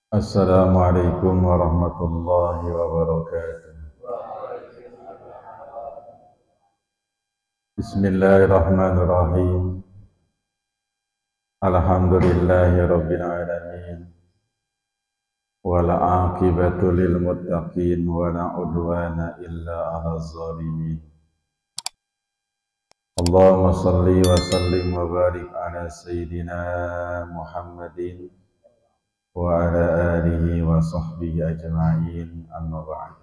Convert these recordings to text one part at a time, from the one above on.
Assalamualaikum warahmatullahi wabarakatuh. Bismillahirrahmanirrahim. Alhamdulillahi rabbil alamin. Wal aqibatu lil muttaqin wa la udwana illa 'alal zalimin. Allahumma shalli wa sallim wa barik ala sayyidina Muhammadin wa ala alihi wa sahbihi ajma'in, amma ba'd.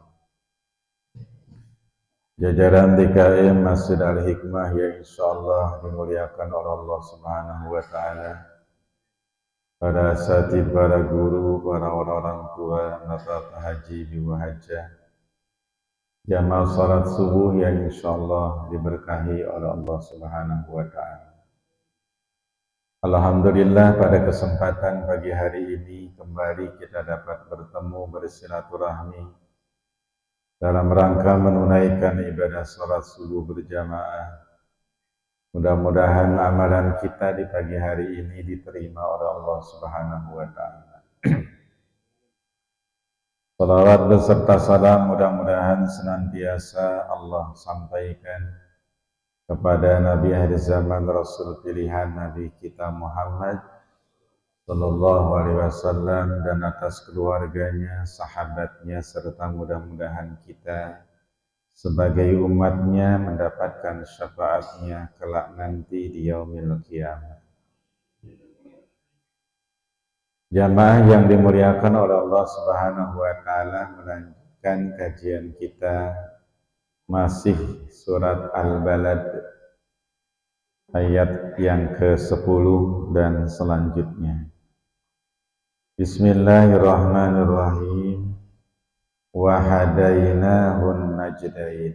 Jajaran DKM Masjid Al-Hikmah yang insyaallah dimuliakan oleh Allah Subhanahu wa taala. Para asatidz, para guru, para orang tua, nafaat haji wa hajjah. Jamaah salat subuh yang insyaallah diberkahi oleh Allah Subhanahu wa taala. Alhamdulillah, pada kesempatan pagi hari ini kembali kita dapat bertemu bersilaturahmi dalam rangka menunaikan ibadah salat subuh berjamaah. Mudah-mudahan amalan kita di pagi hari ini diterima oleh Allah Subhanahu wa taala. Salawat beserta salam mudah-mudahan senantiasa Allah sampaikan kepada Nabi akhir zaman, Rasul pilihan Nabi kita Muhammad sallallahu alaihi wasallam, dan atas keluarganya, sahabatnya, serta mudah-mudahan kita sebagai umatnya mendapatkan syafaatnya kelak nanti di yaumil qiyamah. Jamaah yang dimuliakan oleh Allah Subhanahu wa taala, melanjutkan kajian kita masih surat Al-Balad ayat yang ke-10 dan selanjutnya. Bismillahirrahmanirrahim. Wa hadainahun najdain.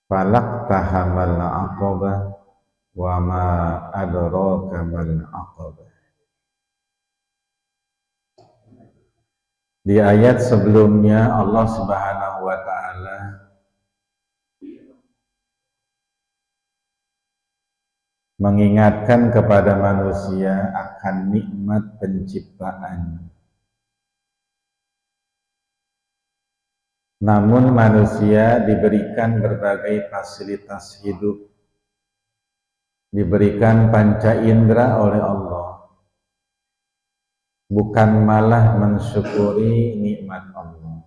Falaqtahamal aqabah wa ma adraka mal aqabah. Di ayat sebelumnya Allah Subhanahu wa taala mengingatkan kepada manusia akan nikmat penciptaan. Namun manusia diberikan berbagai fasilitas hidup, diberikan panca indera oleh Allah, bukan malah mensyukuri nikmat Allah.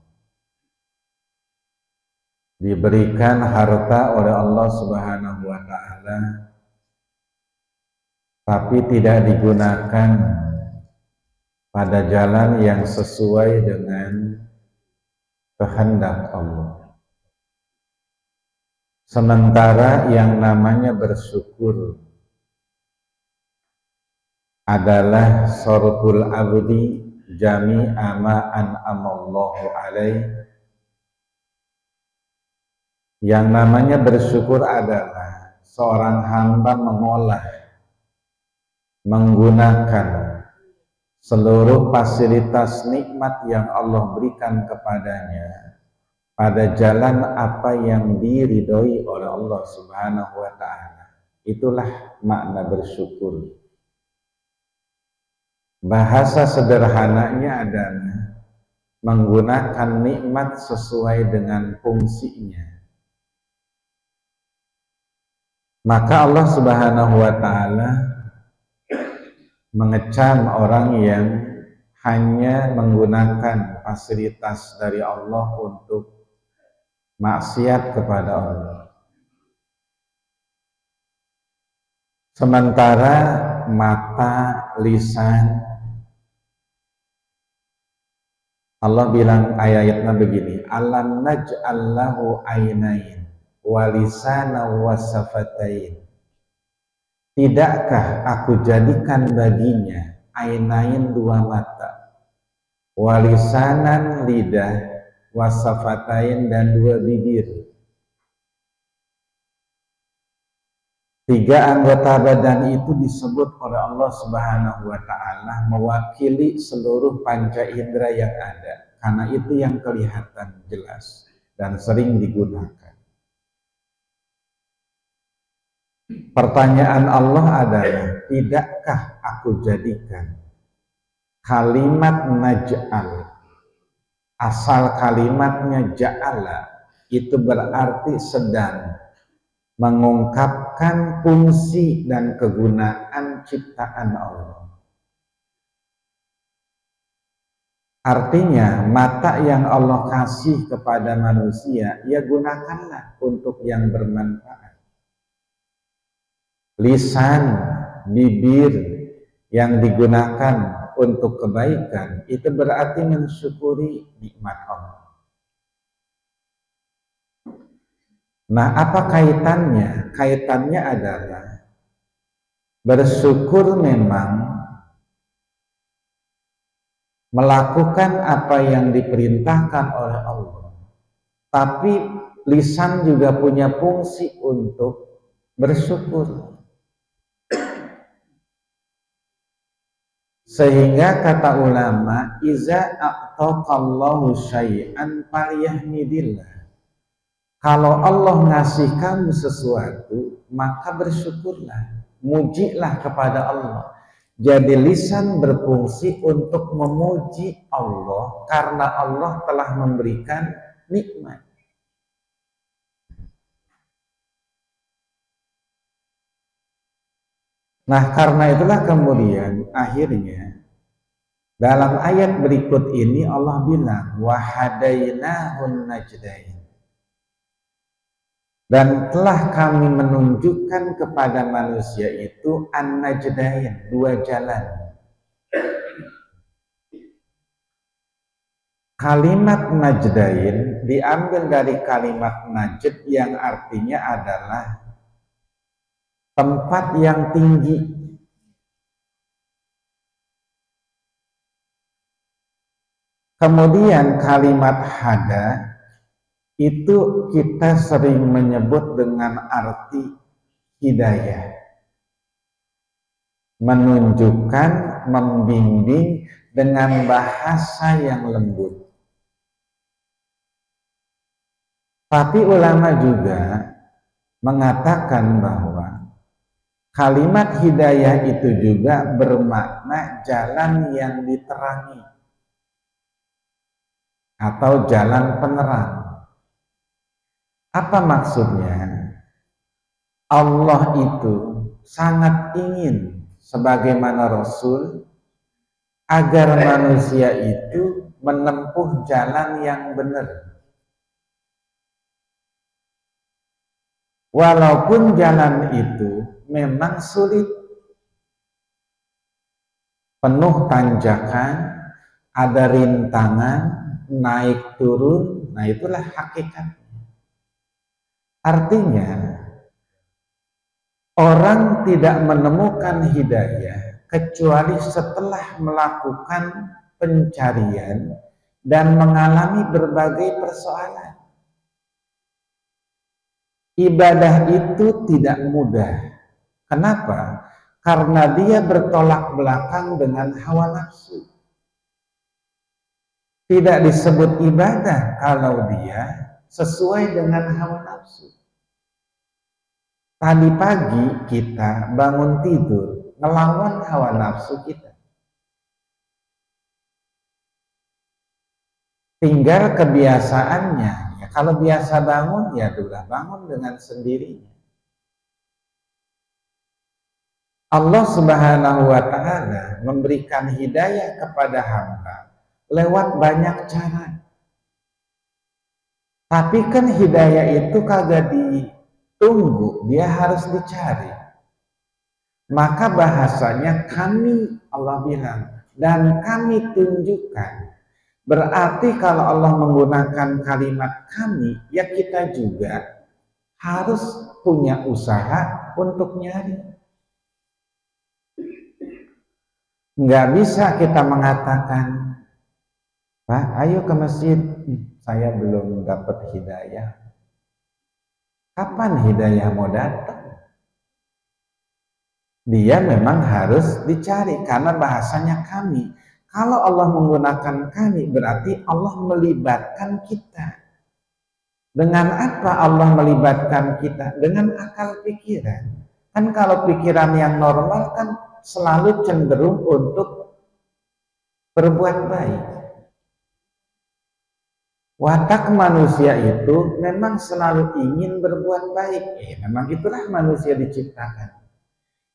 Diberikan harta oleh Allah Subhanahu wa taala, tapi tidak digunakan pada jalan yang sesuai dengan kehendak Allah. Sementara yang namanya bersyukur adalah sorful abdi jami'a ma an'amallahu alaih. Yang namanya bersyukur adalah seorang hamba mengolah, menggunakan seluruh fasilitas nikmat yang Allah berikan kepadanya pada jalan apa yang diridhoi oleh Allah Subhanahu wa taala. Itulah makna bersyukur. Bahasa sederhananya adalah menggunakan nikmat sesuai dengan fungsinya. Maka Allah Subhanahu wa taala mengecam orang yang hanya menggunakan fasilitas dari Allah untuk maksiat kepada Allah. Sementara mata, lisan, Allah bilang ayatnya begini, alam naj'allahu ainain wa lisana wa safatain. Tidakkah aku jadikan baginya ainain dua mata, walisanan lidah, wasafatain dan dua bibir. Tiga anggota badan itu disebut oleh Allah Subhanahu wa taala mewakili seluruh panca indera yang ada, karena itu yang kelihatan jelas dan sering digunakan. Pertanyaan Allah adalah, tidakkah aku jadikan kalimat naj'al, asal kalimatnya ja'ala, itu berarti sedang mengungkapkan fungsi dan kegunaan ciptaan Allah. Artinya, mata yang Allah kasih kepada manusia, ya gunakanlah untuk yang bermanfaat. Lisan, bibir yang digunakan untuk kebaikan, itu berarti mensyukuri nikmat Allah. Nah, apa kaitannya? Kaitannya adalah bersyukur memang melakukan apa yang diperintahkan oleh Allah. Tapi lisan juga punya fungsi untuk bersyukur. Sehingga kata ulama, iza a'taqallahu syai'an falyahmidillah. Kalau Allah ngasih kamu sesuatu, maka bersyukurlah, mujilah kepada Allah. Jadi lisan berfungsi untuk memuji Allah karena Allah telah memberikan nikmat. Nah, karena itulah kemudian akhirnya dalam ayat berikut ini Allah bilang wahadainahun najdain. Dan telah kami menunjukkan kepada manusia itu an-najdain, dua jalan. Kalimat najdain diambil dari kalimat najd yang artinya adalah tempat yang tinggi. Kemudian kalimat hada itu kita sering menyebut dengan arti hidayah, menunjukkan, membimbing dengan bahasa yang lembut. Tapi ulama juga mengatakan bahwa kalimat hidayah itu juga bermakna jalan yang diterangi atau jalan penerang. Apa maksudnya? Allah itu sangat ingin sebagaimana Rasul agar manusia itu menempuh jalan yang benar. Walaupun jalan itu memang sulit, penuh tanjakan, ada rintangan, naik turun, nah itulah hakikat. Artinya, orang tidak menemukan hidayah kecuali setelah melakukan pencarian dan mengalami berbagai persoalan. Ibadah itu tidak mudah. Kenapa? Karena dia bertolak belakang dengan hawa nafsu. Tidak disebut ibadah kalau dia sesuai dengan hawa nafsu. Tadi pagi kita bangun tidur, ngelawan hawa nafsu kita. Tinggal kebiasaannya. Ya, kalau biasa bangun, ya sudah bangun dengan sendirinya. Allah Subhanahu wa Ta'ala memberikan hidayah kepada hamba lewat banyak cara. Tapi kan hidayah itu kagak ditunggu, dia harus dicari. Maka bahasanya kami, Allah bilang, dan kami tunjukkan. Berarti kalau Allah menggunakan kalimat kami, ya kita juga harus punya usaha untuk nyari. Nggak bisa kita mengatakan, Pak, ayo ke masjid. Saya belum dapat hidayah. Kapan hidayah mau datang? Dia memang harus dicari karena bahasanya kami. Kalau Allah menggunakan kami berarti Allah melibatkan kita. Dengan apa Allah melibatkan kita? Dengan akal pikiran. Kan kalau pikiran yang normal kan selalu cenderung untuk berbuat baik. Watak manusia itu memang selalu ingin berbuat baik. Memang itulah manusia diciptakan.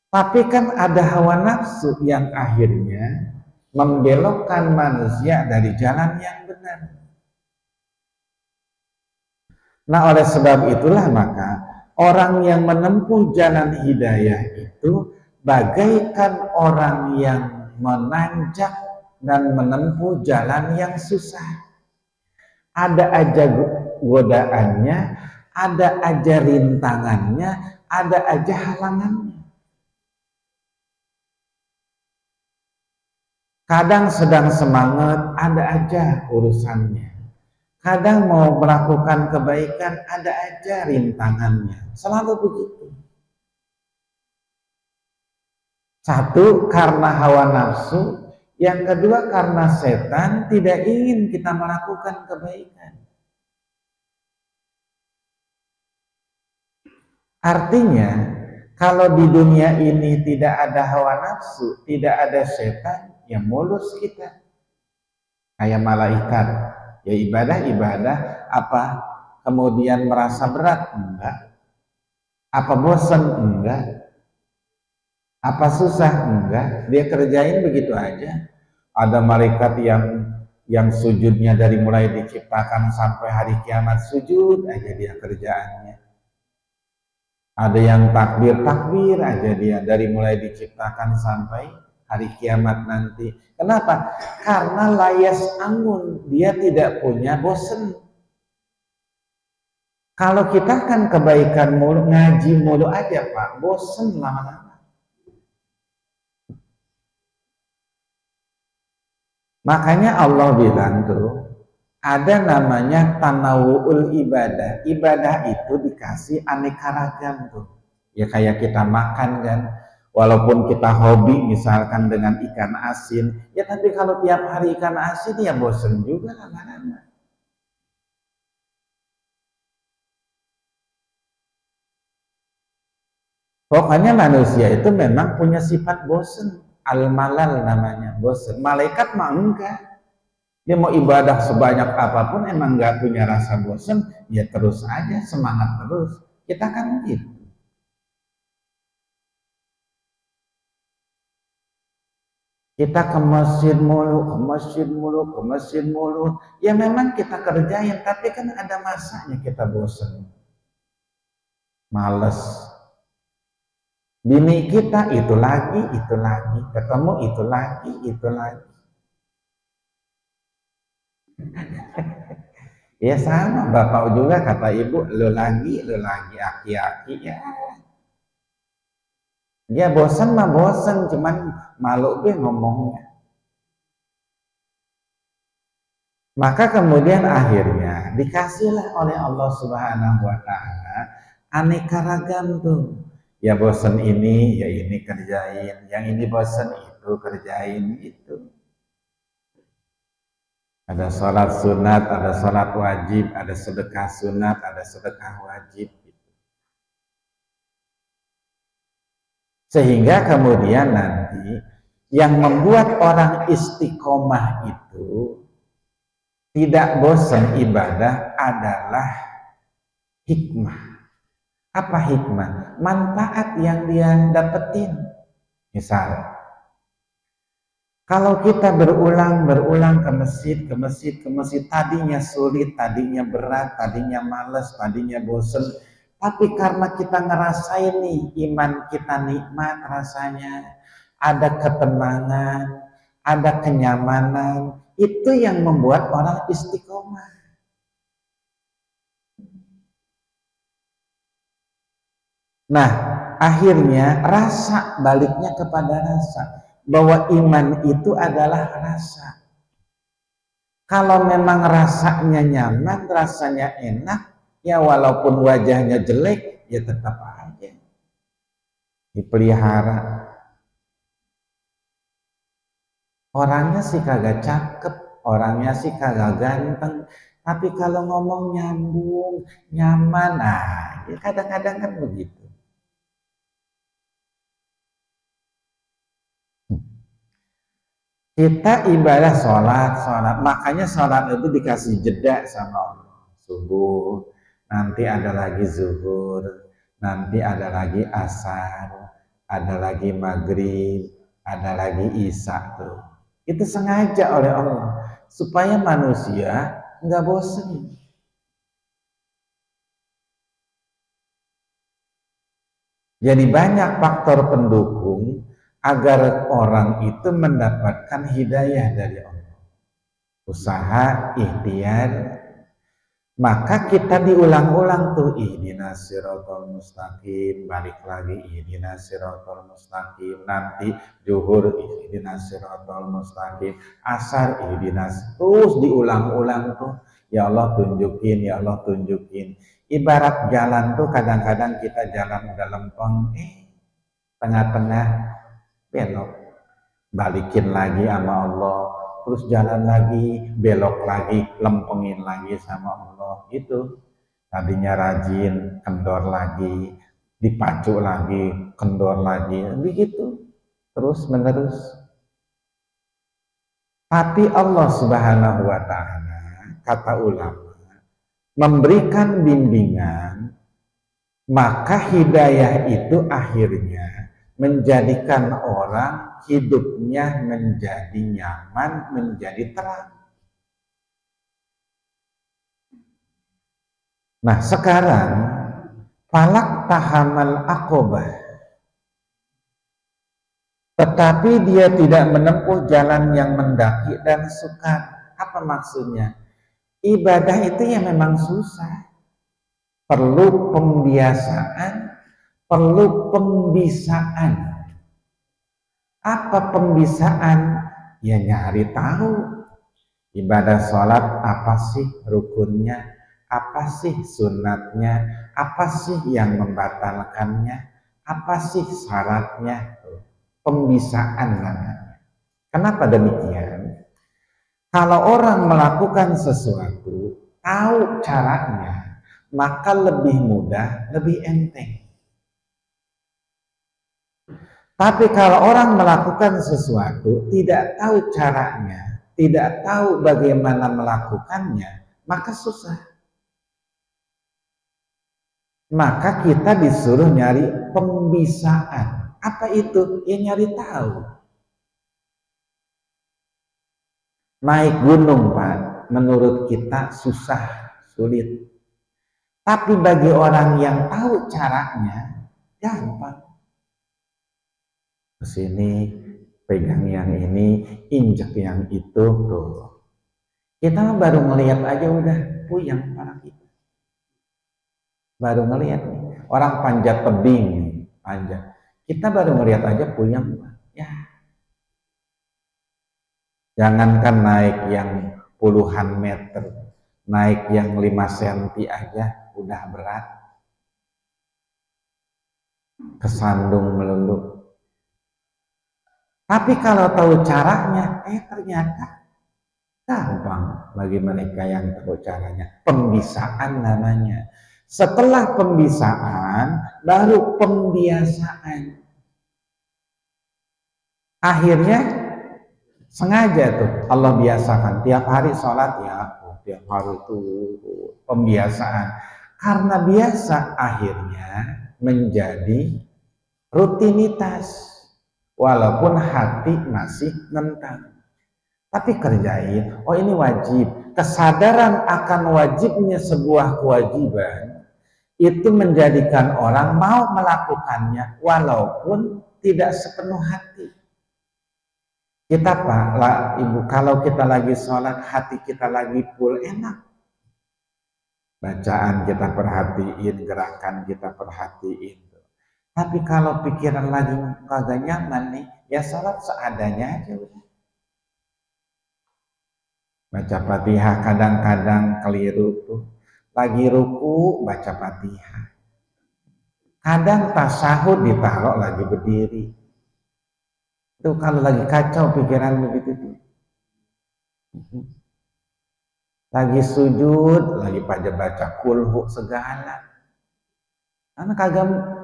Tapi kan ada hawa nafsu yang akhirnya membelokkan manusia dari jalan yang benar. Nah, oleh sebab itulah maka orang yang menempuh jalan hidayah itu bagaikan orang yang menanjak dan menempuh jalan yang susah. Ada aja godaannya, ada aja rintangannya, ada aja halangannya. Kadang sedang semangat, ada aja urusannya. Kadang mau melakukan kebaikan, ada aja rintangannya. Selalu begitu. Satu, karena hawa nafsu. Yang kedua, karena setan tidak ingin kita melakukan kebaikan. Artinya, kalau di dunia ini tidak ada hawa nafsu, tidak ada setan, ya mulus kita. Kayak malaikat, ya ibadah-ibadah, apa kemudian merasa berat? Enggak. Apa bosan? Enggak. Apa susah? Enggak. Dia kerjain begitu aja. Ada malaikat yang sujudnya dari mulai diciptakan sampai hari kiamat, sujud aja dia kerjaannya. Ada yang takbir aja dia dari mulai diciptakan sampai hari kiamat nanti. Kenapa? Karena layas anggun, dia tidak punya bosen. Kalau kita kan kebaikan mulu, ngaji mulu aja Pak, bosen lama-lama. Makanya Allah bilang tuh, ada namanya tanawu'ul ibadah. Ibadah itu dikasih aneka ragam tuh. Ya kayak kita makan kan, walaupun kita hobi misalkan dengan ikan asin, ya tapi kalau tiap hari ikan asin ya bosen juga lama-lama. Pokoknya manusia itu memang punya sifat bosen. Al-malal namanya, bosen. Malaikat mah enggak. Dia mau ibadah sebanyak apapun emang nggak punya rasa bosen, ya terus aja, semangat terus. Kita kan gitu. Kita ke masjid mulu, ke masjid mulu, ke masjid mulu. Ya memang kita kerjain, tapi kan ada masanya kita bosen. Males. Bini kita itu lagi, ketemu itu lagi. Ya sama, bapak juga kata ibu, lu lagi, aki-aki ya. Dia bosan mah bosan, cuman malu deh ngomongnya. Maka kemudian akhirnya dikasihlah oleh Allah Subhanahu wa Ta'ala aneka ragam tuh. Ya bosan ini, ya ini kerjain, yang ini bosan itu kerjain itu. Ada sholat sunat, ada sholat wajib, ada sedekah sunat, ada sedekah wajib. Sehingga kemudian nanti yang membuat orang istiqomah itu tidak bosan ibadah adalah hikmah. Apa hikmah? Manfaat yang dia dapetin. Misal, kalau kita berulang ke masjid, tadinya sulit, tadinya berat, tadinya males, tadinya bosen, tapi karena kita ngerasain nih, iman kita nikmat rasanya, ada ketenangan, ada kenyamanan, itu yang membuat orang istiqomah. Nah, akhirnya rasa baliknya kepada rasa, bahwa iman itu adalah rasa. Kalau memang rasanya nyaman, rasanya enak, ya walaupun wajahnya jelek, ya tetap aja dipelihara. Orangnya sih kagak cakep, orangnya sih kagak ganteng, tapi kalau ngomong nyambung, nyaman, nah kadang-kadang kan begitu. Kita ibadah sholat, makanya sholat itu dikasih jeda sama Allah. Subuh, nanti ada lagi zuhur, nanti ada lagi asar, ada lagi maghrib, ada lagi isya tuh. Itu sengaja oleh Allah supaya manusia nggak bosan. Jadi banyak faktor pendukung agar orang itu mendapatkan hidayah dari Allah. Usaha, ikhtiar, maka kita diulang-ulang tuh ihdinas siratal mustaqim, balik lagi ihdinas siratal mustaqim, nanti zuhur ihdinas siratal mustaqim, asar ihdinas, terus diulang-ulang tuh. Ya Allah tunjukin, ya Allah tunjukin. Ibarat jalan tuh kadang-kadang kita jalan udah lempeng, tengah-tengah belok, balikin lagi sama Allah, terus jalan lagi, belok lagi, lempengin lagi sama Allah. Gitu. Tadinya rajin, kendor lagi, dipacu lagi, kendor lagi, begitu. Terus menerus. Tapi Allah Subhanahu wa Ta'ala, kata ulama, memberikan bimbingan, maka hidayah itu akhirnya menjadikan orang hidupnya menjadi nyaman, menjadi terang. Nah sekarang falak tahamal aqobah, tetapi dia tidak menempuh jalan yang mendaki dan sukar. Apa maksudnya? Ibadah itu ya memang susah, perlu pembiasaan, perlu pembisaan. Apa pembisaan? Ya nyari tahu ibadah sholat apa sih rukunnya, apa sih sunatnya, apa sih yang membatalkannya, apa sih syaratnya. Pembisaan namanya. Kenapa demikian? Kalau orang melakukan sesuatu, tahu caranya, maka lebih mudah, lebih enteng. Tapi kalau orang melakukan sesuatu, tidak tahu caranya, tidak tahu bagaimana melakukannya, maka susah. Maka kita disuruh nyari pembisaan. Apa itu? Ya nyari tahu. Naik gunung, Pak, menurut kita susah, sulit. Tapi bagi orang yang tahu caranya, gampang. Kesini, pegang yang ini, injak yang itu, tuh. Kita baru ngelihat aja udah puyeng para kita. Baru ngelihat nih, orang panjat tebing nih, panjat. Kita baru ngelihat aja puyeng, ya. Jangankan naik yang puluhan meter, naik yang 5 cm aja udah berat. Kesandung melulu. Tapi kalau tahu caranya, ternyata gampang bagi mereka yang tahu caranya. Pembisaan namanya. Setelah pembisaan, baru pembiasaan. Akhirnya sengaja tuh Allah biasakan tiap hari sholat ya, tiap hari itu pembiasaan. Karena biasa akhirnya menjadi rutinitas. Walaupun hati masih nentang. Tapi kerjain, oh ini wajib. Kesadaran akan wajibnya sebuah kewajiban itu menjadikan orang mau melakukannya walaupun tidak sepenuh hati. Kita Pak, Ibu, kalau kita lagi sholat, hati kita lagi full, enak. Bacaan kita perhatiin, gerakan kita perhatiin. Tapi kalau pikiran lagi kagak nyaman nih, ya sholat seadanya aja. Baca Fatihah kadang-kadang keliru tuh. Lagi ruku baca Fatihah. Kadang tasahud ditaruh lagi berdiri. Itu kalau lagi kacau pikiran begitu tuh. Lagi sujud, lagi pada baca kulhu segala. Karena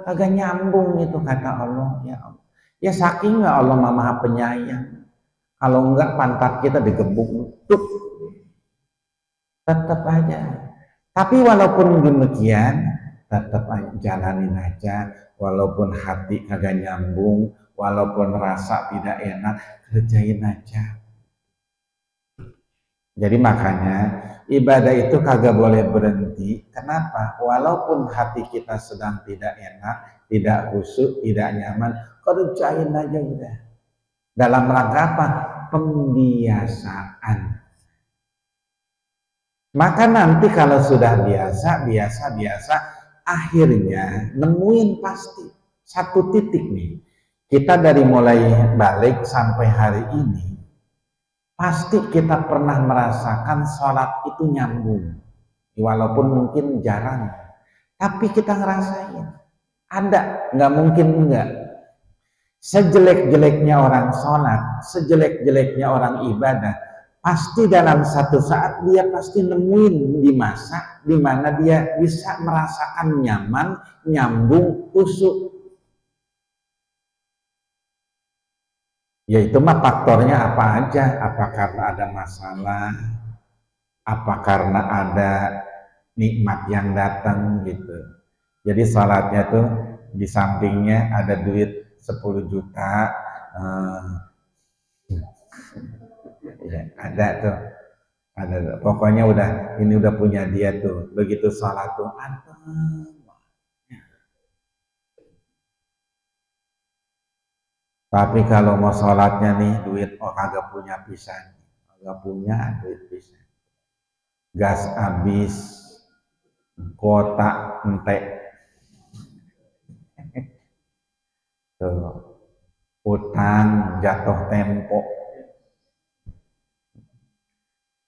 kagak nyambung itu kata Allah, ya Allah. Ya saking nggak Allah Maha Penyayang. Kalau enggak pantat kita digebuk, tetap aja. Tapi walaupun demikian, tetap jalanin aja, walaupun hati kagak nyambung, walaupun rasa tidak enak, kerjain aja. Jadi makanya ibadah itu kagak boleh berhenti. Kenapa? Walaupun hati kita sedang tidak enak, tidak khusyuk, tidak nyaman, kerjain aja udah. Dalam rangka apa? Pembiasaan. Maka nanti kalau sudah biasa, akhirnya nemuin pasti satu titik nih. Kita dari mulai balik sampai hari ini, pasti kita pernah merasakan sholat itu nyambung. Walaupun mungkin jarang, tapi kita ngerasain. Ada, nggak mungkin enggak. Sejelek-jeleknya orang sholat, sejelek-jeleknya orang ibadah, pasti dalam satu saat dia pasti nemuin di masa di mana dia bisa merasakan nyaman, nyambung, khusyuk. Ya itu mah faktornya apa aja, apa karena ada masalah, apa karena ada nikmat yang datang gitu. Jadi salatnya tuh di sampingnya ada duit 10 juta, ya, ada tuh, ada. Pokoknya ini udah punya dia tuh. Begitu salat tuh, tapi kalau mau sholatnya nih duit kagak punya pisan, kagak punya duit pisan, gas habis, kuota entek, tuh utang jatuh tempo,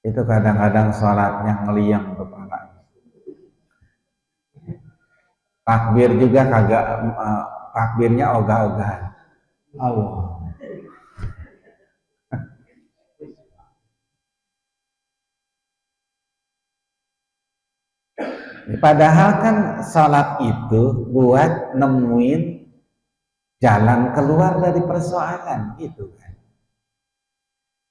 itu kadang-kadang sholatnya ngeliang kepala. Takbir juga kagak, takbirnya ogah-ogahan. Allah. Padahal kan sholat itu buat nemuin jalan keluar dari persoalan gitu kan.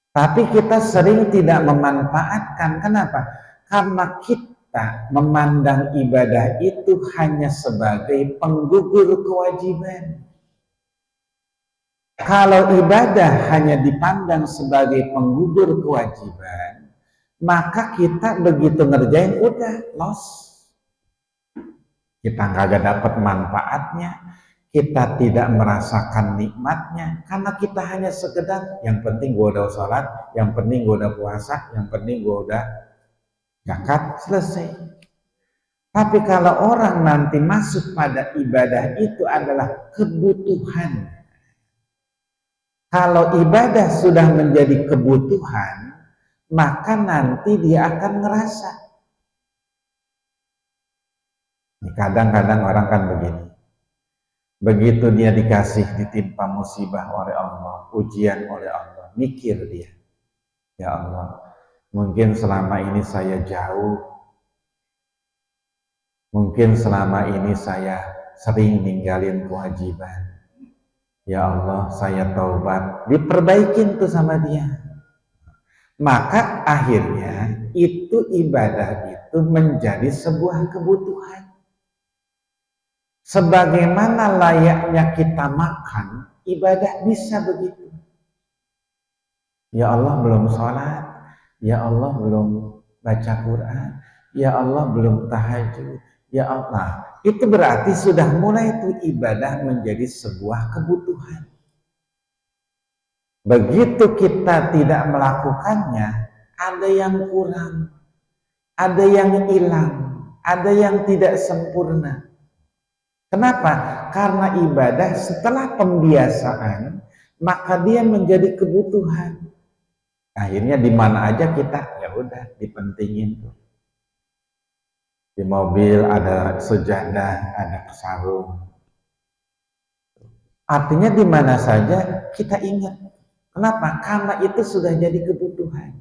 Tapi kita sering tidak memanfaatkan. Kenapa? Karena kita memandang ibadah itu hanya sebagai penggugur kewajiban. Kalau ibadah hanya dipandang sebagai penggugur kewajiban, maka kita begitu ngerjain udah loss. Kita kagak dapat manfaatnya, kita tidak merasakan nikmatnya, karena kita hanya sekedar yang penting gua udah sholat, yang penting gua udah puasa, yang penting gua udah zakat, selesai. Tapi kalau orang nanti masuk pada ibadah itu adalah kebutuhan. Kalau ibadah sudah menjadi kebutuhan, maka nanti dia akan ngerasa. Kadang-kadang orang kan begini. Begitu dia dikasih ditimpa musibah oleh Allah, ujian oleh Allah, mikir dia. Ya Allah, mungkin selama ini saya jauh. Mungkin selama ini saya sering ninggalin kewajiban. Ya Allah, saya taubat, diperbaikin tuh sama dia. Maka akhirnya itu ibadah itu menjadi sebuah kebutuhan. Sebagaimana layaknya kita makan, ibadah bisa begitu. Ya Allah belum sholat, ya Allah belum baca Quran, ya Allah belum tahajud, ya Allah. Itu berarti sudah mulai itu ibadah menjadi sebuah kebutuhan. Begitu kita tidak melakukannya, ada yang kurang, ada yang hilang, ada yang tidak sempurna. Kenapa? Karena ibadah setelah pembiasaan, maka dia menjadi kebutuhan. Akhirnya di mana aja kita, ya udah dipentingin tuh. Di mobil ada sejadah, ada sarung. Artinya di mana saja kita ingat. Kenapa? Karena itu sudah jadi kebutuhan.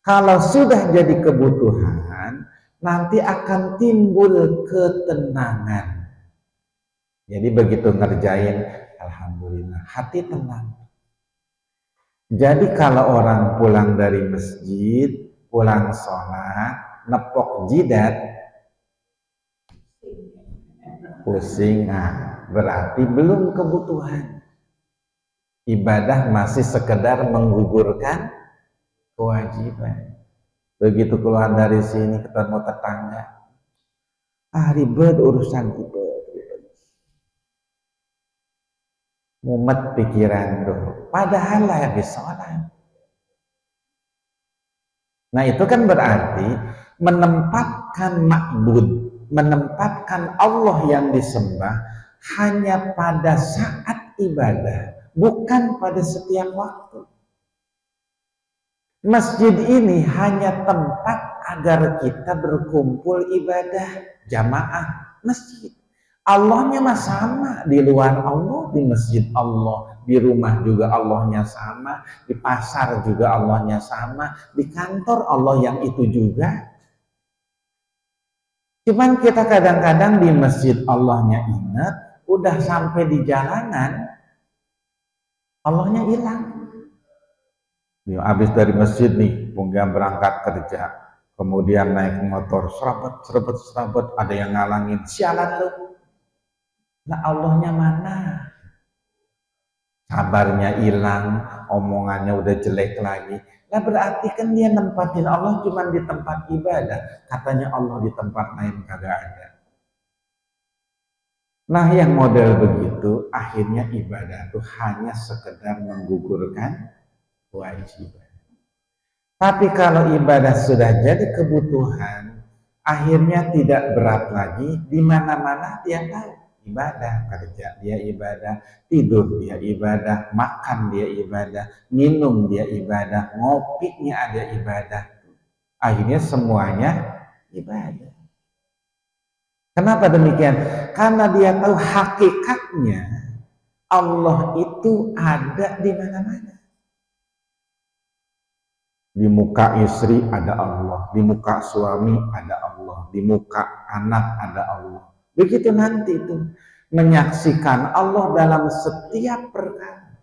Kalau sudah jadi kebutuhan, nanti akan timbul ketenangan. Jadi begitu ngerjain, alhamdulillah, hati tenang. Jadi kalau orang pulang dari masjid, pulang sholat, nepok jidat, pusing, berarti belum kebutuhan. Ibadah masih sekedar menggugurkan kewajiban. Begitu keluar dari sini ketemu tetangga, ribet urusan ribet. Mumet pikiran tuh. Padahal lagi sholat. Nah itu kan berarti menempatkan ma'bud, menempatkan Allah yang disembah hanya pada saat ibadah, bukan pada setiap waktu. Masjid ini hanya tempat agar kita berkumpul ibadah jamaah masjid. Allahnya mah sama, di luar Allah, di masjid Allah, di rumah juga Allahnya sama, di pasar juga Allahnya sama, di kantor Allah yang itu juga. Cuman kita kadang-kadang di masjid Allahnya ingat, udah sampai di jalanan, Allahnya hilang. Habis dari masjid nih, kemudian berangkat kerja, kemudian naik motor, serabut, ada yang ngalangin, sialan lu. Nah Allahnya mana? Kabarnya hilang, omongannya udah jelek lagi. Nah berarti kan dia nempatin Allah cuma di tempat ibadah. Katanya Allah di tempat lain kagak ada. Nah yang model begitu, akhirnya ibadah itu hanya sekedar menggugurkan kewajiban. Tapi kalau ibadah sudah jadi kebutuhan, akhirnya tidak berat lagi, di mana-mana dia tahu. Ibadah, kerja dia ibadah, tidur dia ibadah, makan dia ibadah, minum dia ibadah, ngopinya ada ibadah. Akhirnya semuanya ibadah. Kenapa demikian? Karena dia tahu hakikatnya Allah itu ada di mana-mana. Di muka istri ada Allah, di muka suami ada Allah, di muka anak ada Allah. Begitu nanti itu menyaksikan Allah dalam setiap perkara.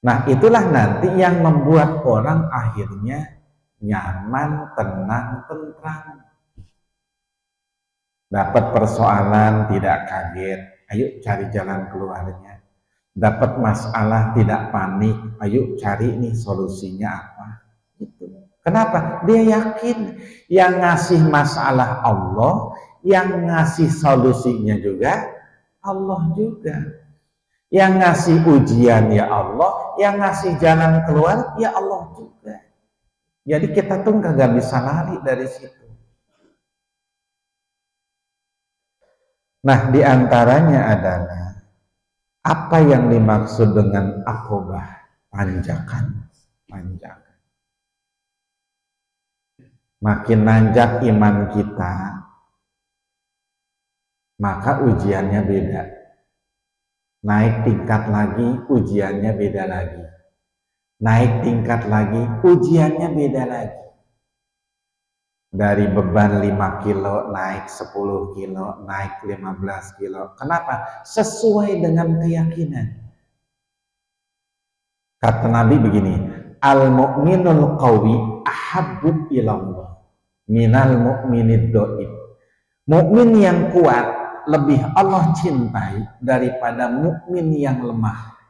Nah itulah nanti yang membuat orang akhirnya nyaman, tenang, tentram. Dapat persoalan tidak kaget, ayo cari jalan keluarnya. Dapat masalah tidak panik, ayo cari nih solusinya apa. Gitu. Kenapa? Dia yakin yang ngasih masalah Allah, yang ngasih solusinya juga Allah juga. Yang ngasih ujian ya Allah, yang ngasih jalan keluar ya Allah juga. Jadi kita tuh kagak bisa lari dari situ. Nah, diantaranya adalah apa yang dimaksud dengan aqobah, tanjakan. Makin nanjak iman kita, maka ujiannya beda. Naik tingkat lagi, ujiannya beda lagi. Naik tingkat lagi, ujiannya beda lagi. Dari beban 5 kilo, naik 10 kilo, naik 15 kilo. Kenapa? Sesuai dengan keyakinan. Kata Nabi begini, al-mu'minul qawi ahabbu ilallah minal mu'minid do'ib. Mukmin yang kuat lebih Allah cintai daripada mukmin yang lemah.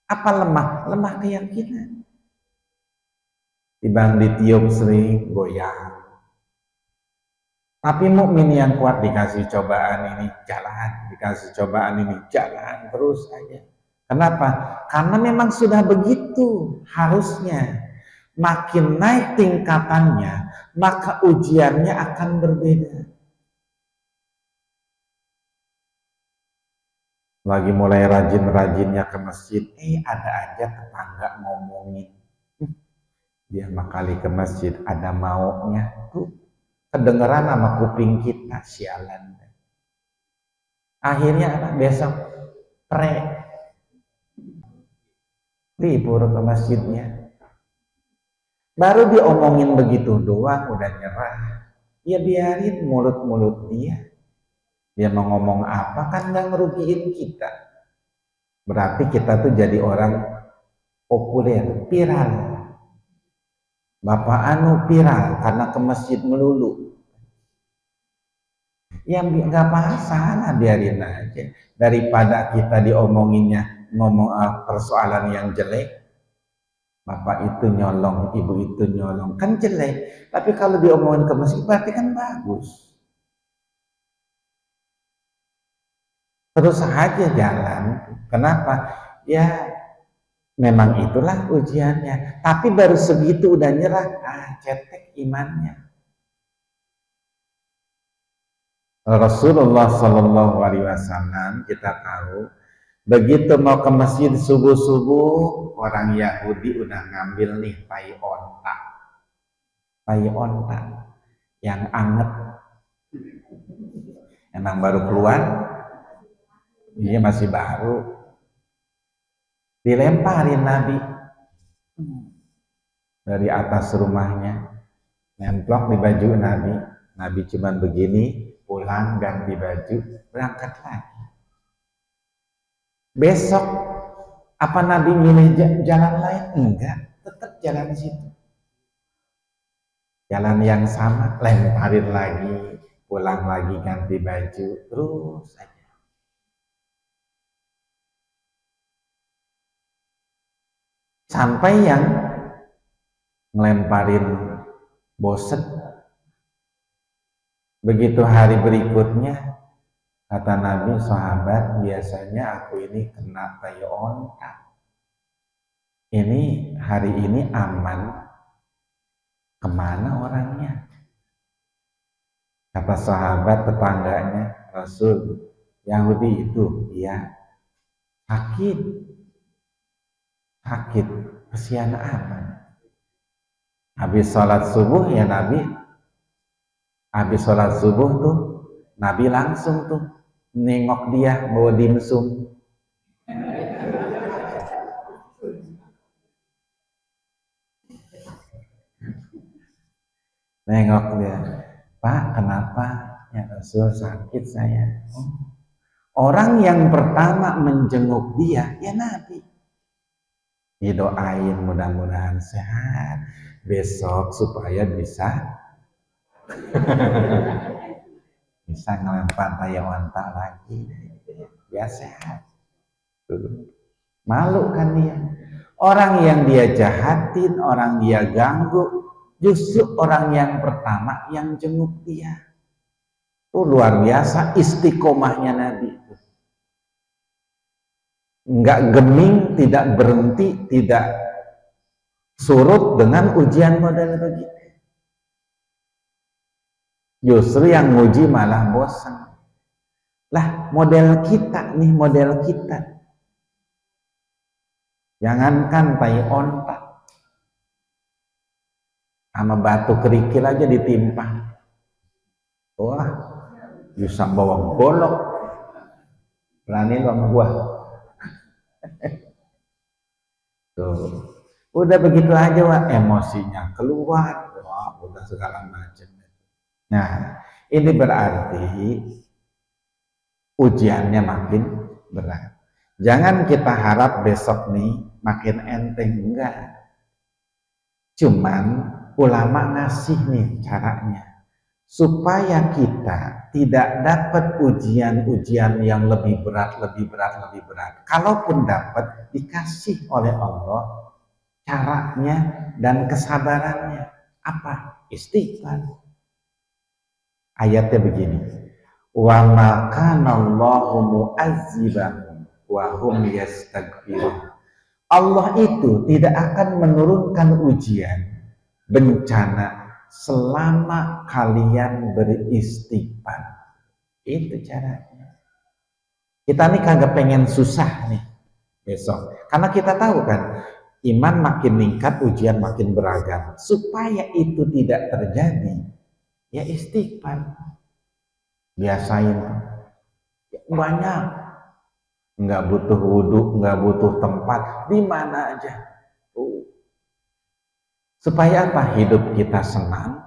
Apa lemah? Lemah keyakinan. Tibang ditiup sering goyang. Tapi mukmin yang kuat dikasih cobaan ini jalan, dikasih cobaan ini jalan terus aja. Kenapa? Karena memang sudah begitu harusnya. Makin naik tingkatannya, maka ujiannya akan berbeda. Lagi mulai rajin-rajinnya ke masjid, ada aja tetangga ngomongin. Dia mah kali ke masjid ada maunya. Kedengeran sama kuping kita, sialan. Akhirnya apa? Besok libur ke masjidnya. Baru diomongin begitu doang udah nyerah. Ya biarin mulut-mulut dia. Dia mau ngomong apa kan gak ngerugiin kita. Berarti kita tuh jadi orang populer, viral. Bapak anu viral karena ke masjid melulu. Ya nggak masalah, biarin aja. Daripada kita diomonginnya ngomong persoalan yang jelek, bapak itu nyolong, ibu itu nyolong, kan jelek. Tapi kalau diomongin ke masjid berarti kan bagus. Terus saja jalan. Kenapa? Ya memang itulah ujiannya. Tapi baru segitu udah nyerah, cetek imannya. Rasulullah Shallallahu Alaihi Wasallam kita tahu, begitu mau ke masjid subuh-subuh, orang Yahudi udah ngambil nih pai onta yang anget, emang baru keluar, dia masih baru, dilemparin Nabi dari atas rumahnya, nemplok di baju Nabi. Nabi cuman begini, pulang ganti baju, berangkat lagi. Besok apa Nabi milih jalan lain? Enggak, tetap jalan di situ. Jalan yang sama, lemparin lagi, pulang lagi ganti baju, terus aja. Sampai yang ngelemparin bosen. Begitu hari berikutnya, kata Nabi, sahabat, biasanya aku ini kena tai onta. Ini hari ini aman. Kemana orangnya? Kata sahabat tetangganya, Rasul, Yahudi itu, ya sakit, kesian apa? Habis sholat subuh ya Nabi, habis sholat subuh tuh Nabi langsung tuh nengok dia bawa dimsum. Nengok dia, Pak, kenapa? Ya Rasul, sakit saya. Orang yang pertama menjenguk dia, ya Nabi. Didoain mudah-mudahan sehat. Besok supaya bisa ngelempar tai onta lagi. Ya sehat. Malu kan dia. Orang yang dia jahatin, orang dia ganggu, justru orang yang pertama yang jenguk dia. Itu luar biasa istiqomahnya Nabi. Enggak geming, tidak berhenti, tidak surut dengan ujian model begitu. Justru yang nguji malah bosan. Lah model kita nih, model kita. Jangankan tai onta, sama batu kerikil aja ditimpa. Wah, bisa bawa golok. Berani lo sama gua. Tuh. Udah begitu aja, wah, emosinya keluar. Wah, udah segala macam. Nah, ini berarti ujiannya makin berat. Jangan kita harap besok nih makin enteng, enggak. Cuman ulama ngasih nih caranya supaya kita tidak dapat ujian-ujian yang lebih berat. Kalaupun dapat, dikasih oleh Allah caranya dan kesabarannya. Apa? Istighfar. Ayatnya begini, wa ma kana Allahu mu'azzibahum wa hum yastaghfirun. Allah itu tidak akan menurunkan ujian, bencana selama kalian beristighfar. Itu caranya. Kita nih kagak pengen susah nih besok, karena kita tahu kan iman makin meningkat, ujian makin beragam. Supaya itu tidak terjadi, ya istighfar. Biasain banyak, nggak butuh wudhu, nggak butuh tempat, di mana aja. Supaya apa? Hidup kita senang,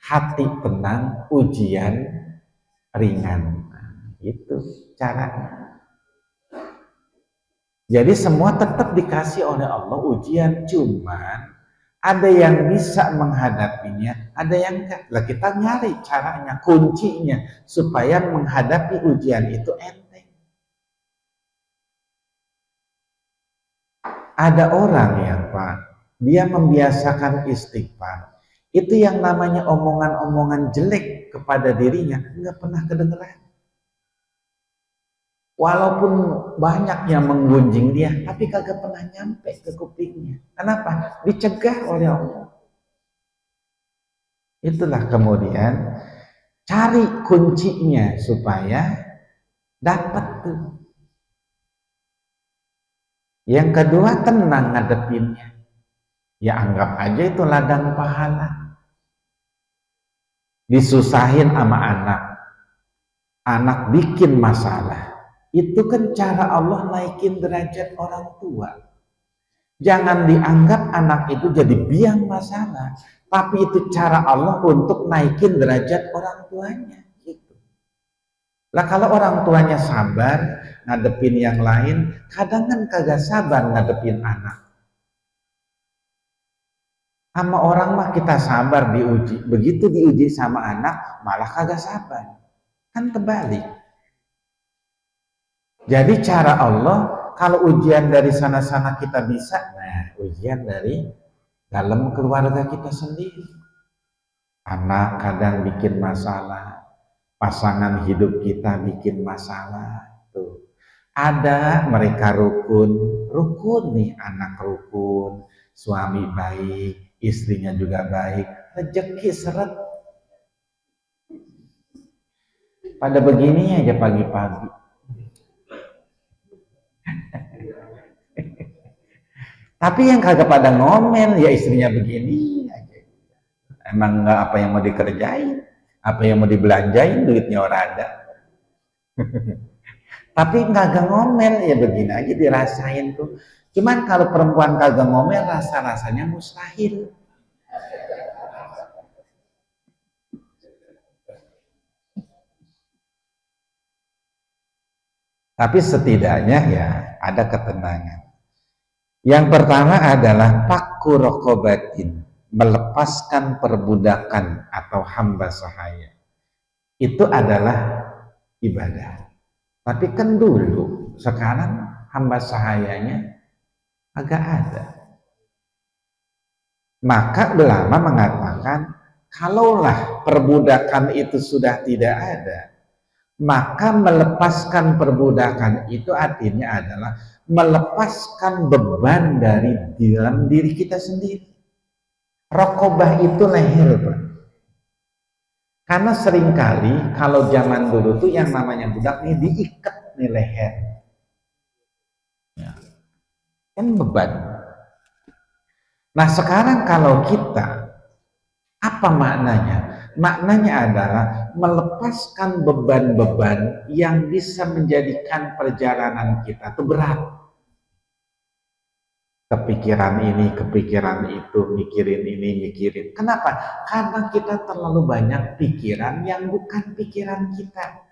hati tenang, ujian ringan. Nah, itu caranya. Jadi semua tetap dikasih oleh Allah ujian, cuman ada yang bisa menghadapinya, ada yang enggak. Lah kita nyari caranya, kuncinya supaya menghadapi ujian itu enteng. Ada orang yang Pak, dia membiasakan istighfar. Itu yang namanya omongan-omongan jelek kepada dirinya enggak pernah kedengeran. Walaupun banyak yang menggunjing dia, tapi kagak pernah nyampe ke kupingnya. Kenapa? Dicegah oleh Allah. Itulah kemudian cari kuncinya supaya dapat tuh. Yang kedua, tenang ngadepinnya. Ya anggap aja itu ladang pahala. Disusahin sama anak. Anak bikin masalah. Itu kan cara Allah naikin derajat orang tua. Jangan dianggap anak itu jadi biang masalah, tapi itu cara Allah untuk naikin derajat orang tuanya. Gitu. Lah kalau orang tuanya sabar ngadepin yang lain, kadang kan kagak sabar ngadepin anak. Sama orang mah kita sabar diuji, begitu diuji sama anak malah kagak sabar. Kan terbalik. Jadi cara Allah, kalau ujian dari sana-sana kita bisa, nah ujian dari dalam keluarga kita sendiri. Anak kadang bikin masalah, pasangan hidup kita bikin masalah. Tuh. Ada mereka rukun nih, anak rukun, suami baik, istrinya juga baik, rezeki seret. Pada begini aja pagi-pagi. Tapi yang kagak pada ngomel, ya istrinya begini aja. Emang nggak apa yang mau dikerjain, apa yang mau dibelanjain, duitnya orang ada. Tapi kagak ngomel, ya begini aja dirasain tuh. Cuman kalau perempuan kagak ngomel, rasa-rasanya mustahil. Tapi setidaknya ya ada ketenangan. Yang pertama adalah pakku rokobatin, melepaskan perbudakan atau hamba sahaya. Itu adalah ibadah. Tapi kan dulu, sekarang hamba sahayanya agak ada. Maka ulama mengatakan, kalaulah perbudakan itu sudah tidak ada, maka melepaskan perbudakan itu artinya adalah melepaskan beban dari dalam diri kita sendiri. Rokobah itu leher, Pak. Karena seringkali kalau zaman dulu tuh yang namanya budak nih diikat nih leher. Ya. Kan beban. Nah sekarang kalau kita, apa maknanya? Maknanya adalah melepaskan beban-beban yang bisa menjadikan perjalanan kita itu berat. Kepikiran ini, kepikiran itu, mikirin ini, mikirin. Kenapa? Karena kita terlalu banyak pikiran yang bukan pikiran kita.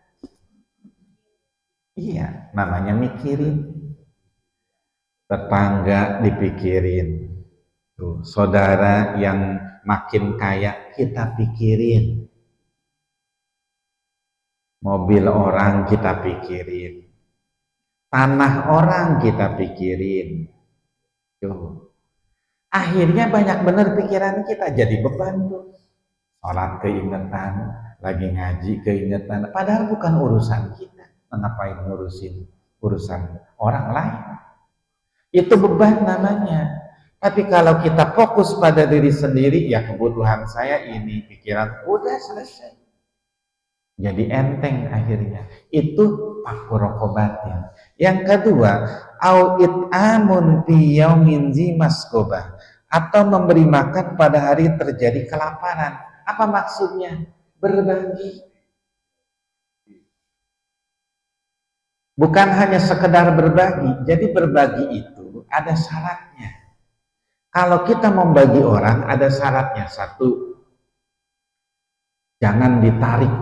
Iya, namanya mikirin. Tetangga dipikirin. Tuh, saudara yang makin kaya kita pikirin. Mobil orang kita pikirin. Tanah orang kita pikirin. Tuh. Akhirnya banyak bener pikiran kita jadi beban tuh. Sholat keingetan, lagi ngaji keingetan. Padahal bukan urusan kita. Ngapain ngurusin urusan orang lain. Itu beban namanya. Tapi kalau kita fokus pada diri sendiri, ya kebutuhan saya ini, pikiran udah selesai. Jadi enteng akhirnya. Itu pakku rokobatin. Yang kedua, au it'amun fi yaumin zi maskobah, atau memberi makan pada hari terjadi kelaparan. Apa maksudnya? Berbagi. Bukan hanya sekedar berbagi. Jadi berbagi itu ada syaratnya. Kalau kita membagi orang, ada syaratnya. Satu, jangan ditarik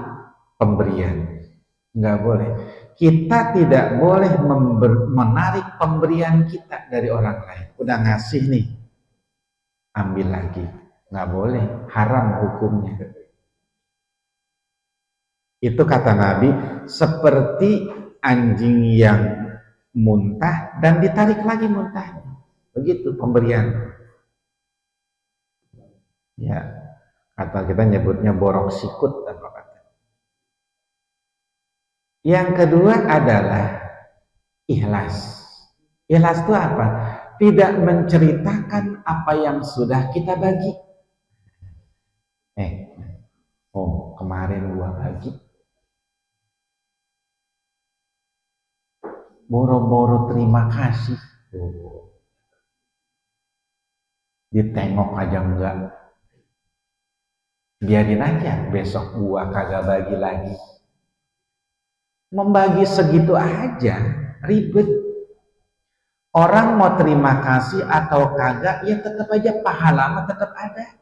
pemberian. Nggak boleh. kita tidak boleh menarik pemberian kita dari orang lain. Udah ngasih nih, ambil lagi. Nggak boleh, haram hukumnya. Itu kata Nabi, seperti anjing yang muntah dan ditarik lagi muntahnya. Begitu pemberian. Ya, kata kita nyebutnya borok sikut apa kata. Yang kedua adalah ikhlas. Ikhlas itu apa? Tidak menceritakan apa yang sudah kita bagi. Kemarin gua bagi. Boro-boro terima kasih. Ditengok aja enggak. Biarin aja, besok gua kagak bagi lagi. Membagi segitu aja ribet. Orang mau terima kasih atau kagak, ya tetap aja pahala tetap ada.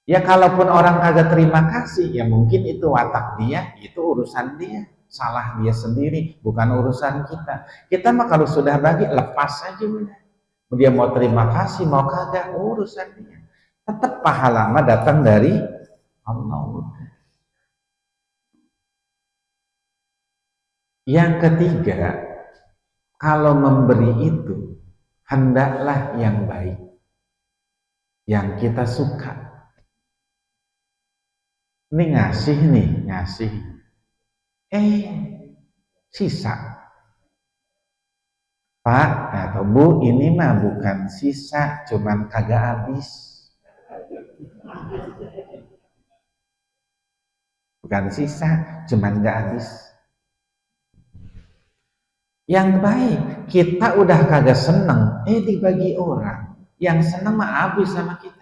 Ya kalaupun orang kagak terima kasih, ya mungkin itu watak dia, itu urusan dia, salah dia sendiri, bukan urusan kita. Kita mah kalau sudah bagi, lepas aja udah. Dia mau terima kasih, mau kagak, urusan dia. Tetap pahala datang dari Allah. Yang ketiga, kalau memberi itu hendaklah yang baik, yang kita suka. Ini ngasih. Sisa. Pak atau Bu, ini mah bukan sisa, cuman kagak habis. Bukan sisa, cuman gak habis. Yang baik, kita udah kagak seneng, dibagi orang. Yang seneng mah habis sama kita.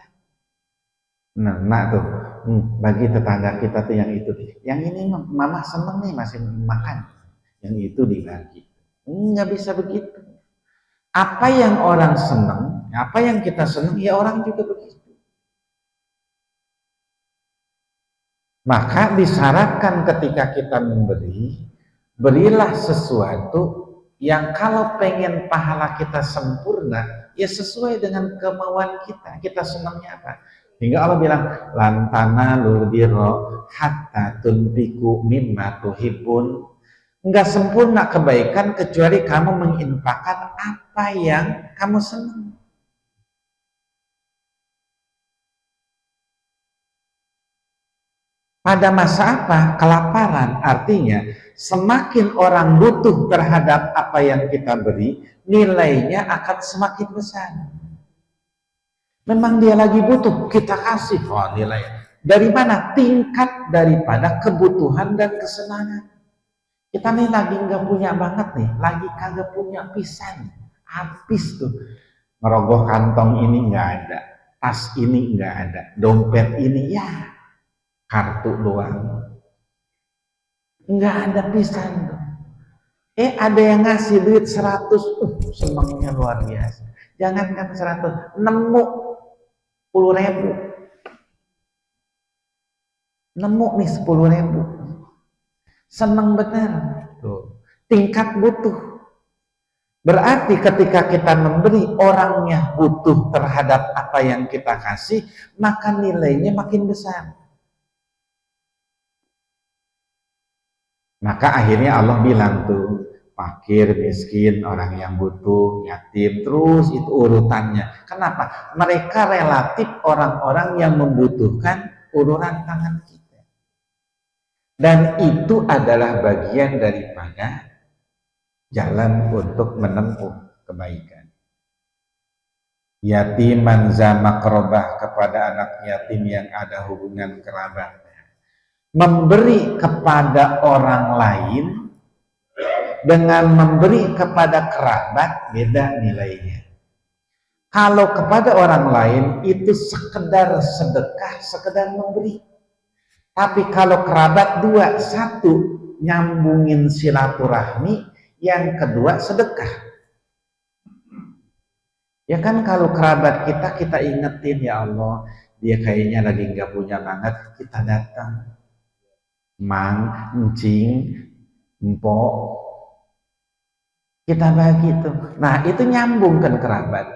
Nah tuh, bagi tetangga kita tuh yang itu. Yang ini mama seneng nih masih makan. Yang itu dibagi. Nggak bisa begitu. Apa yang orang seneng, apa yang kita seneng, ya orang juga begitu. Maka disyaratkan ketika kita memberi, berilah sesuatu yang kalau pengen pahala kita sempurna, ya sesuai dengan kemauan kita. Kita senangnya apa? Hingga Allah bilang, lantana lulbiro hatta tunfiku mimma tuhibbun. Enggak sempurna kebaikan kecuali kamu menginfakkan apa yang kamu senang. Pada masa apa? Kelaparan. Artinya semakin orang butuh terhadap apa yang kita beri, nilainya akan semakin besar. Memang dia lagi butuh, kita kasih. Nilai. Dari mana? Tingkat daripada kebutuhan dan kesenangan. Kita nih lagi nggak punya banget nih, lagi kagak punya pisan. Habis tuh. Ngerogoh kantong ini nggak ada, tas ini nggak ada, dompet ini ya kartu doang. Nggak ada pisan. Ada yang ngasih duit 100, senangnya luar biasa. Jangankan 100, nemu 10.000. Nemu nih 10.000. Senang benar. Tuh. Tingkat butuh. Berarti ketika kita memberi, orangnya butuh terhadap apa yang kita kasih, maka nilainya makin besar. Maka akhirnya Allah bilang tuh, fakir, miskin, orang yang butuh, yatim, terus itu urutannya. Kenapa? Mereka relatif orang-orang yang membutuhkan uluran tangan kita. Dan itu adalah bagian daripada jalan untuk menempuh kebaikan. Yatiman za makrobah, kepada anak yatim yang ada hubungan kerabat. Memberi kepada orang lain dengan memberi kepada kerabat beda nilainya. Kalau kepada orang lain itu sekedar sedekah, sekedar memberi. Tapi kalau kerabat dua, satu nyambungin silaturahmi, yang kedua sedekah. Ya kan kalau kerabat kita ingetin, ya Allah, dia kayaknya lagi nggak punya banget, kita datang. Mang, encing, empok, kita bagi tuh. Nah itu nyambung kan kerabat,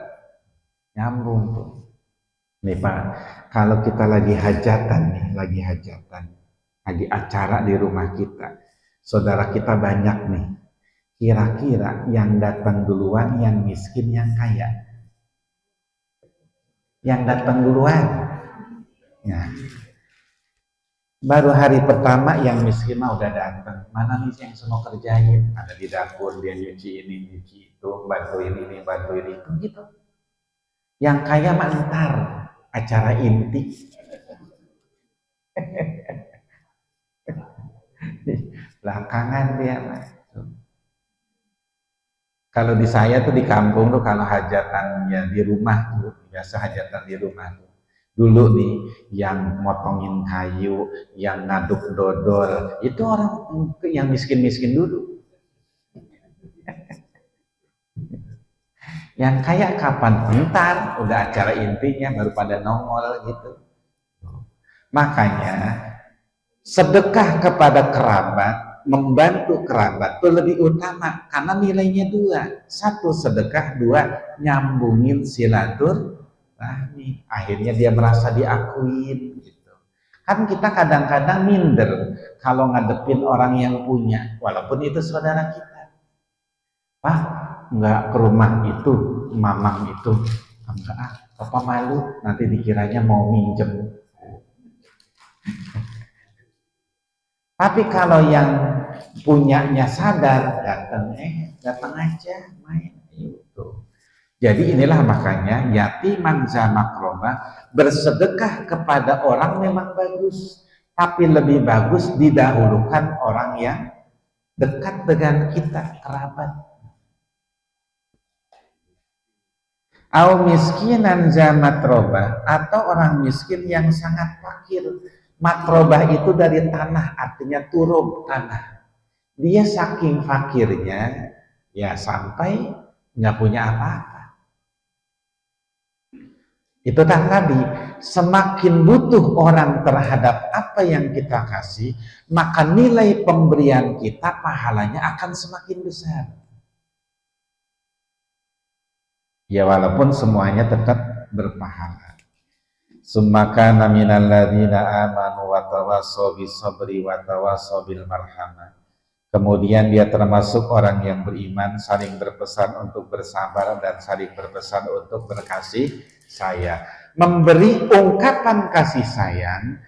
nyambung tuh. Nih Pak, kalau kita lagi hajatan nih, lagi acara di rumah kita, saudara kita banyak nih, kira-kira yang datang duluan yang miskin yang kaya? Yang datang duluan ya. Baru hari pertama yang miskin mah udah datang, mana nih yang semua kerjain, ada di dapur, dia nyuci ini nyuci itu, bantuin ini bantuin itu gitu. Yang kaya mah ntar acara inti belakangan dia mah. Kalau di saya tuh di kampung tuh kalau hajatannya di rumah tuh, biasa hajatan di rumah tuh. Dulu nih yang motongin kayu, yang ngaduk dodol, itu orang yang miskin-miskin dulu. Yang kaya kapan? Entar, udah acara intinya baru pada nongol gitu. Makanya sedekah kepada kerabat, membantu kerabat itu lebih utama karena nilainya dua. Satu sedekah, dua nyambungin silaturahmi. Akhirnya dia merasa diakuin gitu. Kan kita kadang-kadang minder kalau ngadepin orang yang punya, walaupun itu saudara kita. Pak, nggak ke rumah itu, mamang itu. Enggak, apa malu nanti dikiranya mau minjem. Tapi kalau yang punyanya sadar, datang aja main itu. Jadi inilah makanya yatiman za makroba, bersedekah kepada orang memang bagus, tapi lebih bagus didahulukan orang yang dekat dengan kita, kerabat. Au miskinan za matroba, atau orang miskin yang sangat fakir. Matrobah itu dari tanah, artinya turub tanah. Dia saking fakirnya, ya sampai nggak punya apa-apa. Itu tadi, semakin butuh orang terhadap apa yang kita kasih, maka nilai pemberian kita, pahalanya akan semakin besar. Ya walaupun semuanya tetap berpahala. Summakana minal ladzina amanu wa tawassaw bis sabri wa tawassaw bil marhamah. Kemudian dia termasuk orang yang beriman, saling berpesan untuk bersabar dan saling berpesan untuk berkasih sayang. Memberi ungkapan kasih sayang.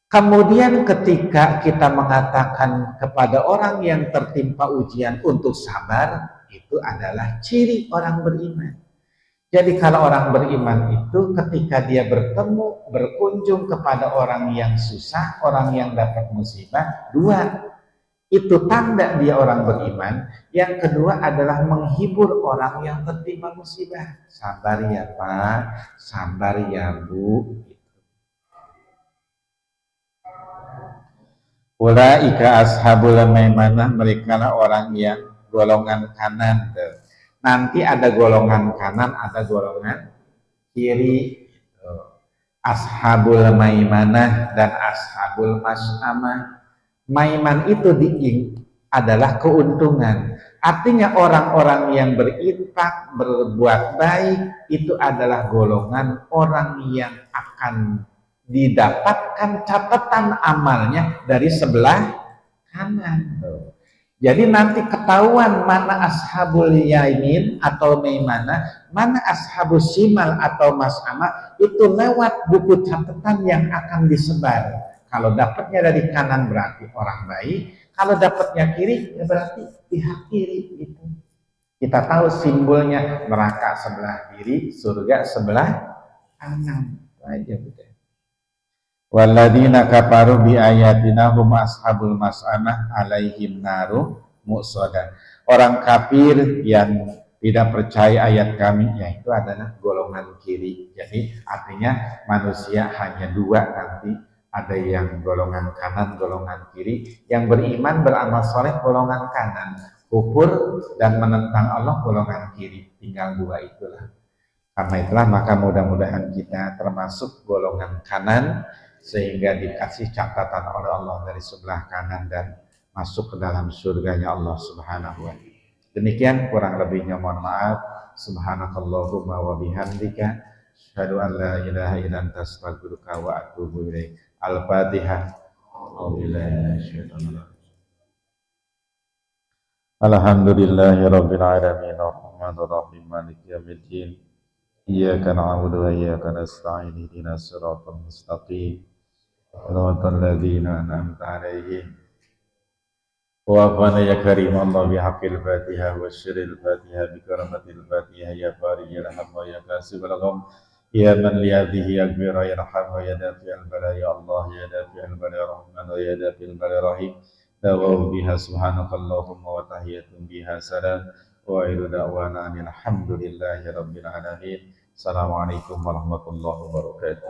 Kemudian ketika kita mengatakan kepada orang yang tertimpa ujian untuk sabar, itu adalah ciri orang beriman. Jadi kalau orang beriman itu ketika dia bertemu, berkunjung kepada orang yang susah, orang yang dapat musibah, dua, itu tanda dia orang beriman. Yang kedua adalah menghibur orang yang tertimpa musibah. Sabar ya Pak, sabar ya Bu. Ulaika ashabul maimanah, mereka lah orang yang golongan kanan. Nanti ada golongan kanan, ada golongan kiri. Ashabul maimanah dan ashabul mas'amah. Maiman itu adalah keuntungan. Artinya orang-orang yang berinfak, berbuat baik, itu adalah golongan orang yang akan didapatkan catatan amalnya dari sebelah kanan. Jadi nanti ketahuan mana ashabul yamin atau maimanah, mana ashabus shimal atau mas'amah, itu lewat buku catatan yang akan disebar. Kalau dapatnya dari kanan berarti orang baik, kalau dapatnya kiri ya berarti pihak kiri gitu. Kita tahu simbolnya neraka sebelah kiri, surga sebelah kanan. Aja gitu. Walladzina kafaru bi ayatina hum ashabul mas'amah alaihim naru muqsadah. Orang kafir yang tidak percaya ayat kami, yaitu adalah golongan kiri. Jadi artinya manusia hanya dua nanti, ada yang golongan kanan, golongan kiri. Yang beriman beramal soleh golongan kanan, kufur dan menentang Allah golongan kiri. Tinggal dua itulah. Karena itulah maka mudah-mudahan kita termasuk golongan kanan, sehingga dikasih catatan oleh Allah dari sebelah kanan dan masuk ke dalam surganya Allah Subhanahu wa Ta'ala. Demikian kurang lebihnya mohon maaf. Subhanakallahumma wa bihamdika asyhadu an la ilaha illa anta astaghfiruka wa atubu ilaik. Al-Fatihah. Alhamdulillahi rabbil alamin arrahmanir rahim maliki yaumiddin iyyaka na'budu wa iyyaka nasta'in ihdinas siratal mustaqim siratal ladzina an'amta 'alaihim وافقنا يا كريم الله بحق الفاتحة والشر الفاتحة بكرمة الفاتحة يا فارج الهم ويا كاسب الغم يا من لهذه أكبر يرحم ويا دافع البلاء يا الله يا دافع البلاء رحمن ويا دافع البلاء رحيم دعوه بها سبحانك اللهم وتحية بها سلام وغير دعوانا أن الحمد لله رب العالمين. السلام عليكم ورحمة الله وبركاته.